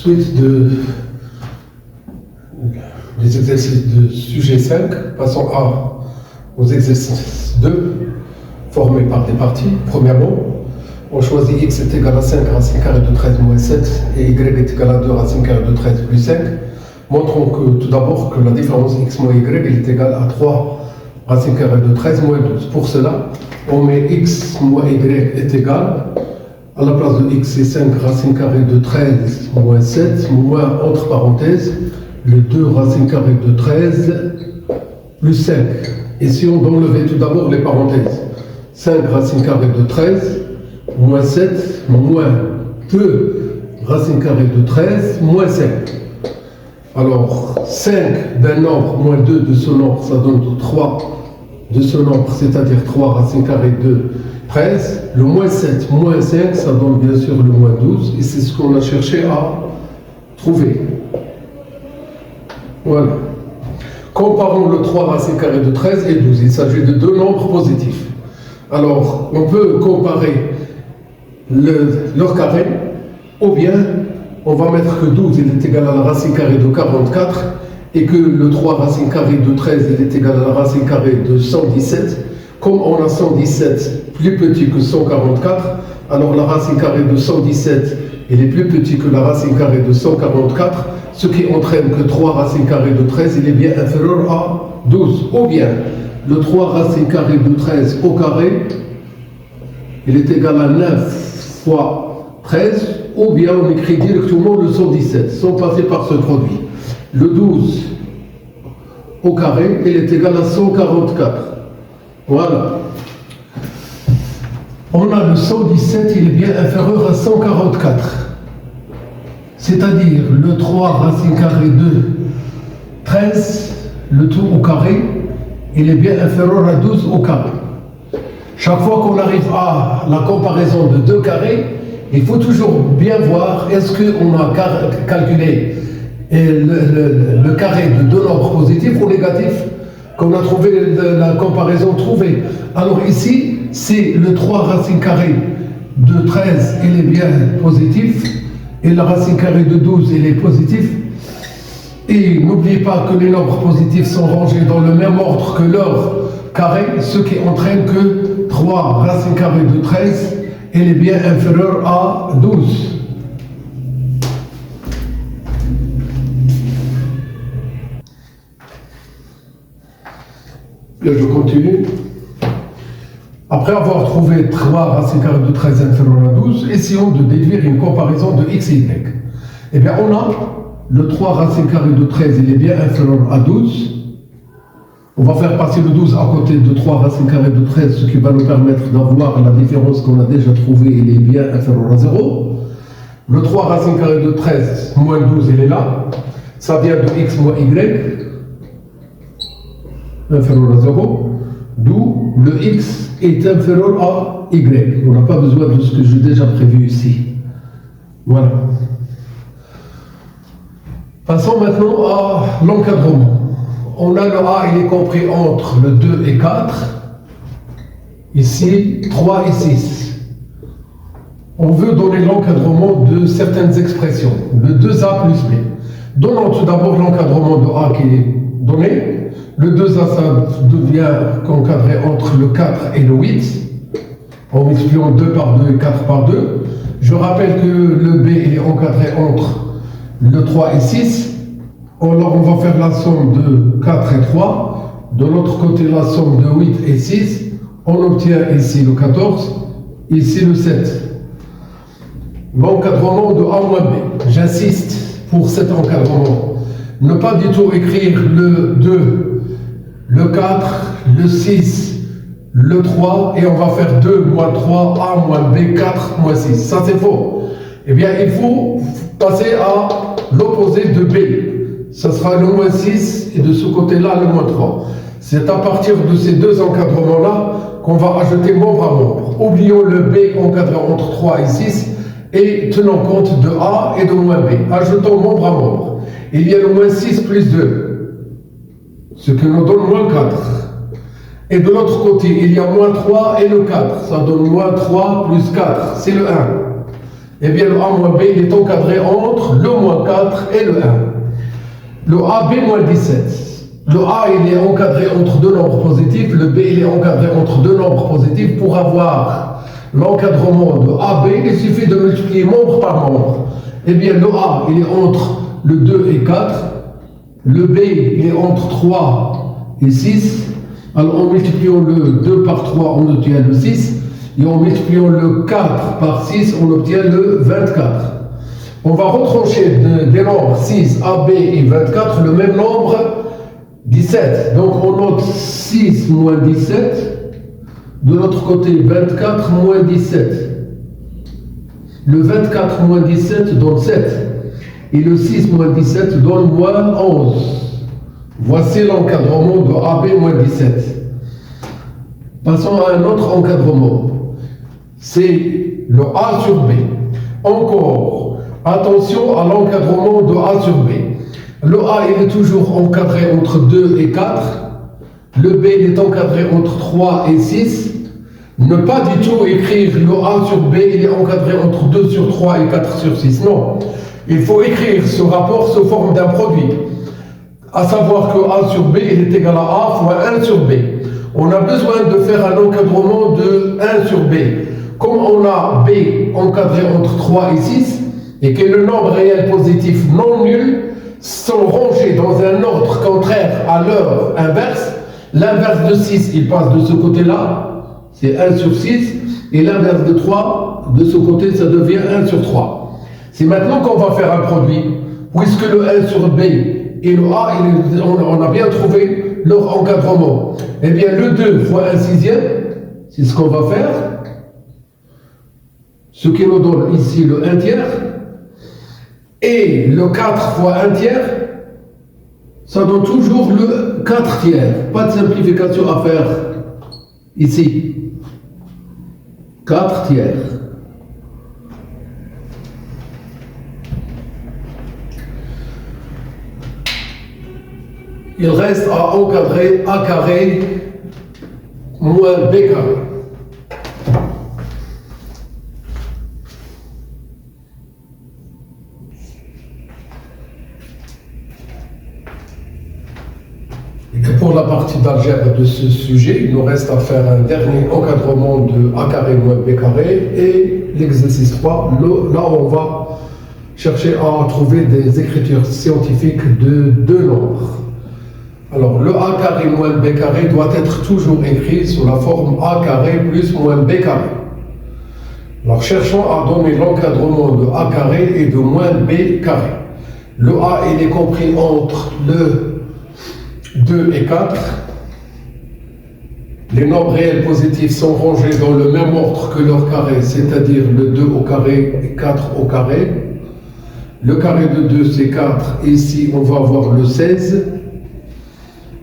Suite des exercices de sujet 5, passons aux exercices 2, formés par des parties. Premièrement, on choisit x est égal à 5 racine carrée de 13 moins 7 et y est égal à 2 racine carrée de 13 plus 5. Montrons que, tout d'abord que la différence x moins y est égale à 3 racine carrée de 13 moins 12. Pour cela, on met x moins y est égal, à la place de x c'est 5 racine carrée de 13 moins 7, moins entre parenthèses, le 2 racine carrée de 13 plus 5. Essayons d'enlever tout d'abord les parenthèses. 5 racine carrée de 13 moins 7 moins 2 racine carrée de 13 moins 5. Alors 5 d'un nombre moins 2 de ce nombre, ça donne 3 de ce nombre, c'est-à-dire 3 racine carrée de 13. Le moins 7 moins 5, ça donne bien sûr le moins 12. Et c'est ce qu'on a cherché à trouver. Voilà. Comparons le 3 racine carrée de 13 et 12. Il s'agit de deux nombres positifs. Alors, on peut comparer leur carré, ou bien on va mettre que 12 il est égal à la racine carrée de 44 et que le 3 racine carrée de 13 il est égal à la racine carrée de 117. Comme on a 117 plus petit que 144, alors la racine carrée de 117 elle est plus petit que la racine carrée de 144, ce qui entraîne que 3 racine carrée de 13 il est bien inférieur à 12. Ou bien le 3 racine carrée de 13 au carré il est égal à 9 fois 13, ou bien on écrit directement le 117 sans passer par ce produit. Le 12 au carré il est égal à 144. Voilà. On a le 117, il est bien inférieur à 144. C'est-à-dire le 3 racine carrée de 13, le tout au carré, il est bien inférieur à 12 au carré. Chaque fois qu'on arrive à la comparaison de deux carrés, il faut toujours bien voir est-ce qu'on a calculé le carré de deux nombres positifs ou négatifs, qu'on a trouvé la comparaison trouvée. Alors ici, c'est le 3 racine carrée de 13, il est bien positif, et la racine carrée de 12, il est positif. Et n'oubliez pas que les nombres positifs sont rangés dans le même ordre que leur carré, ce qui entraîne que 3 racine carrée de 13, il est bien inférieur à 12. Là, je continue. Après avoir trouvé 3 racine carrée de 13 inférieur à 12, essayons de déduire une comparaison de x et y. Eh bien, on a le 3 racine carrée de 13, il est bien inférieur à 12. On va faire passer le 12 à côté de 3 racine carrée de 13, ce qui va nous permettre d'avoir la différence qu'on a déjà trouvée, il est bien inférieur à 0. Le 3 racine carrée de 13 moins 12, il est là. Ça vient de x moins y, inférieur à 0, d'où le x est inférieur à y. On n'a pas besoin de ce que j'ai déjà prévu ici. Voilà. Passons maintenant à l'encadrement. On a le A, il est compris entre le 2 et 4. Ici, 3 et 6. On veut donner l'encadrement de certaines expressions. Le 2A plus B. Donnons tout d'abord l'encadrement de A qui est donné. Le 2A, ça devient encadré entre le 4 et le 8. En multipliant 2 par 2 et 4 par 2. Je rappelle que le B, il est encadré entre le 3 et 6. Alors on va faire la somme de 4 et 3. De l'autre côté, la somme de 8 et 6. On obtient ici le 14, ici le 7. L'encadrement de A moins B. J'insiste pour cet encadrement. Ne pas du tout écrire le 2, le 4, le 6, le 3, et on va faire 2 moins 3, A moins B, 4 moins 6. Ça c'est faux. Eh bien, il faut passer à l'opposé de B. Ça sera le moins 6 et de ce côté-là, le moins 3. C'est à partir de ces deux encadrements-là qu'on va ajouter membre à membre. Oublions le B encadré entre 3 et 6 et tenons compte de A et de moins B. Ajoutons membre à membre. Il y a le moins 6 plus 2, ce qui nous donne moins 4. Et de l'autre côté, il y a moins 3 et le 4. Ça donne moins 3 plus 4, c'est le 1. eh bien le A moins B il est encadré entre le moins 4 et le 1. Le AB moins 17. Le A il est encadré entre deux nombres positifs, le B il est encadré entre deux nombres positifs. Pour avoir l'encadrement de AB, il suffit de multiplier membre par membre. Eh bien le A il est entre le 2 et 4, le B il est entre 3 et 6. Alors en multipliant le 2 par 3 on obtient le 6, et en multipliant le 4 par 6 on obtient le 24. On va retrancher des nombres 6, AB et 24 le même nombre 17. Donc on note 6 moins 17, de l'autre côté 24 moins 17. Le 24 moins 17 donne 7, et le 6 moins 17 donne moins 11. Voici l'encadrement de AB moins 17. Passons à un autre encadrement. C'est le A sur B. Encore, attention à l'encadrement de A sur B. Le A il est toujours encadré entre 2 et 4. Le B il est encadré entre 3 et 6. Ne pas du tout écrire le A sur B, il est encadré entre 2 sur 3 et 4 sur 6. Non. Il faut écrire ce rapport sous forme d'un produit. À savoir que A sur B il est égal à A fois 1 sur B. On a besoin de faire un encadrement de 1 sur B. Comme on a B encadré entre 3 et 6, et que le nombre réel positif non nul sont rangés dans un ordre contraire à leur inverse, l'inverse de 6, il passe de ce côté-là, c'est 1 sur 6, et l'inverse de 3, de ce côté, ça devient 1 sur 3. C'est maintenant qu'on va faire un produit, puisque le 1 sur B et le A, on a bien trouvé leur encadrement. Eh bien, le 2 fois 1 sixième, c'est ce qu'on va faire, ce qui nous donne ici le 1 tiers, et le 4 fois 1 tiers, ça donne toujours le 4 tiers. Pas de simplification à faire ici. 4 tiers. Il reste à encadrer A carré moins B carré. Et pour la partie d'algèbre de ce sujet, il nous reste à faire un dernier encadrement de A carré moins B carré et l'exercice 3. Là, on va chercher à trouver des écritures scientifiques de deux nombres. Alors, le A carré moins B carré doit être toujours écrit sous la forme A carré plus moins B carré. Alors, cherchons à donner l'encadrement de A carré et de moins B carré. Le A, il est compris entre le 2 et 4. Les nombres réels positifs sont rangés dans le même ordre que leur carré, c'est-à-dire le 2 au carré et 4 au carré. Le carré de 2, c'est 4. Ici, on va avoir le 16.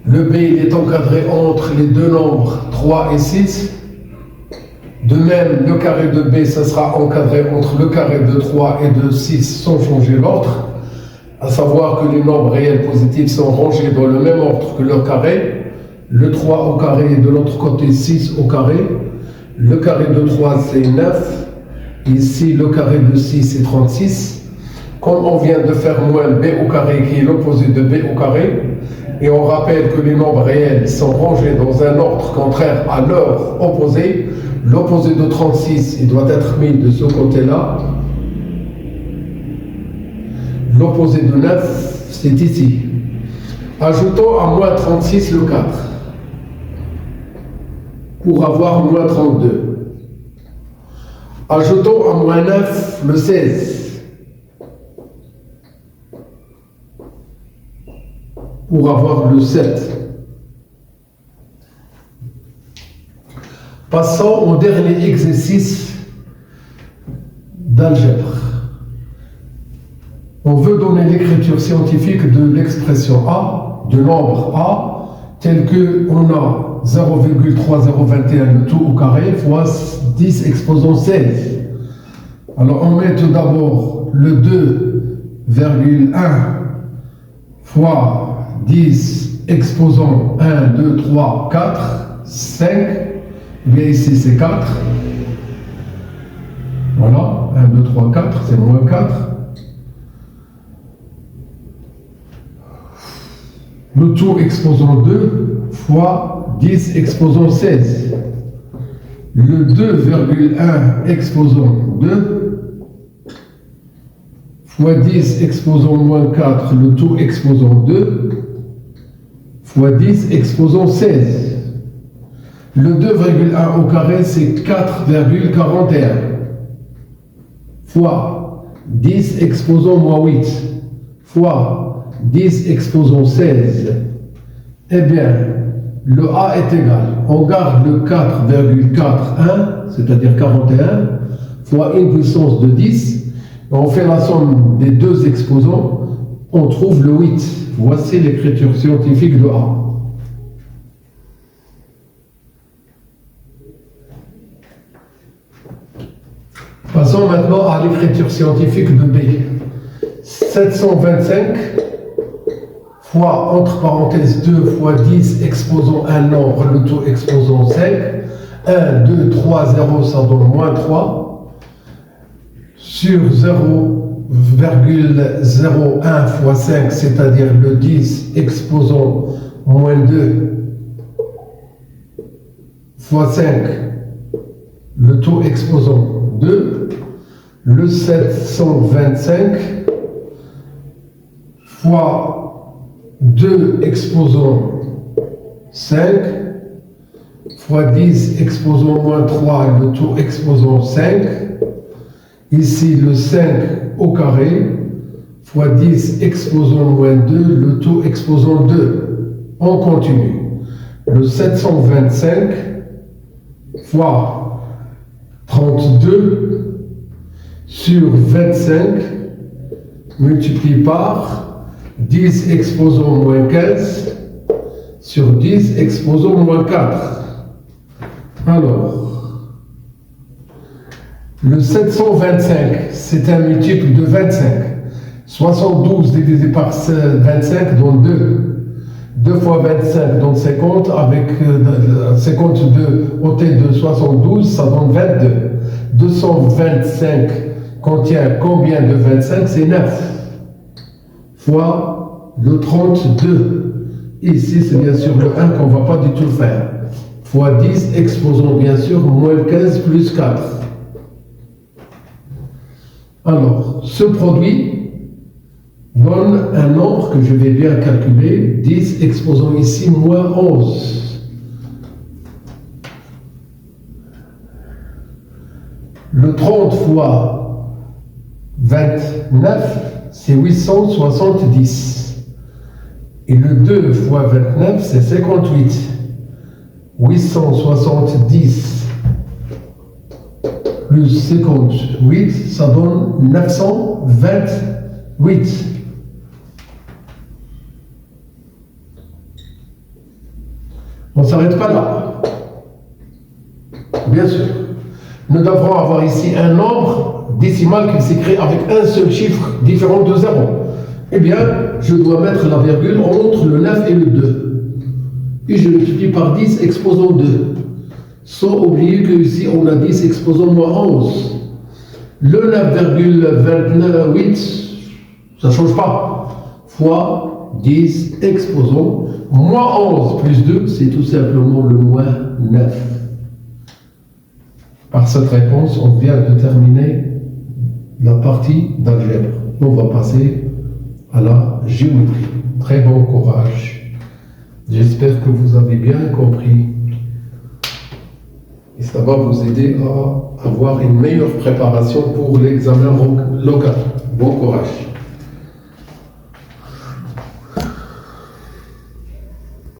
Le B, il est encadré entre les deux nombres 3 et 6. De même, le carré de B, ça sera encadré entre le carré de 3 et de 6 sans changer l'ordre. À savoir que les nombres réels positifs sont rangés dans le même ordre que leur carré. Le 3 au carré et de l'autre côté 6 au carré. Le carré de 3 c'est 9. Ici le carré de 6 c'est 36. Comme on vient de faire moins B au carré qui est l'opposé de B au carré, et on rappelle que les nombres réels sont rangés dans un ordre contraire à leur opposé, l'opposé de 36 il doit être mis de ce côté-là. L'opposé de 9, c'est ici. Ajoutons à moins 36 le 4 pour avoir moins 32. Ajoutons à moins 9 le 16 pour avoir le 7. Passons au dernier exercice d'algèbre. On veut donner l'écriture scientifique de l'expression A, de nombre A, tel que on a 0,3021 le tout au carré fois 10 exposant 16. Alors on met tout d'abord le 2,1 fois 10 exposant 1, 2, 3, 4, 5. Bien ici c'est 4. Voilà. 1, 2, 3, 4, c'est moins 4. Le tout exposant 2 fois 10 exposant 16. Le 2,1 exposant 2 fois 10 exposant moins 4, le tout exposant 2 fois 10 exposant 16. Le 2,1 au carré, c'est 4,41 fois 10 exposant moins 8 fois 10 exposant 16. Eh bien, le A est égal. On garde le 4,41, c'est-à-dire 41, fois une puissance de 10. On fait la somme des deux exposants. On trouve le 8. Voici l'écriture scientifique de A. Passons maintenant à l'écriture scientifique de B. 725 fois, entre parenthèses, 2 fois 10 exposant un nombre, le tout exposant 5. 1, 2, 3, 0, ça donne moins 3. Sur 0,01 fois 5, c'est-à-dire le 10 exposant moins 2 fois 5, le tout exposant 2. Le 725 fois 2 exposant 5 fois 10 exposant moins 3, le tout exposant 5. Ici, le 5 au carré fois 10 exposant moins 2, le tout exposant 2. On continue. Le 725 fois 32 sur 25 multiplié par 10 exposant moins 15 sur 10 exposant moins 4. Alors, le 725, c'est un multiple de 25. 72 divisé par 25 donne 2. 2 fois 25 donne 50, avec 52 ôté de 72, ça donne 22. 225 contient combien de 25? C'est 9 fois le 32. Ici, c'est bien sûr le 1 qu'on ne va pas du tout faire. Fois 10, exposons bien sûr moins 15 plus 4. Alors, ce produit donne un nombre que je vais bien calculer. 10 exposons ici moins 11. Le 30 fois 29, c'est 870. Et le 2 fois 29, c'est 58. 870 plus 58, ça donne 928. On ne s'arrête pas là. Bien sûr. Nous devrons avoir ici un nombre décimal qui s'écrit avec un seul chiffre différent de 0. Eh bien, je dois mettre la virgule entre le 9 et le 2. Et je multiplie par 10 exposant 2. Sans oublier qu'ici, on a 10 exposant moins 11. Le 9,28, ça ne change pas. Fois 10 exposant moins 11 plus 2, c'est tout simplement le moins 9. Par cette réponse, on vient de terminer la partie d'algèbre. On va passer à la géométrie. Très bon courage. J'espère que vous avez bien compris. Et ça va vous aider à avoir une meilleure préparation pour l'examen local. Bon courage.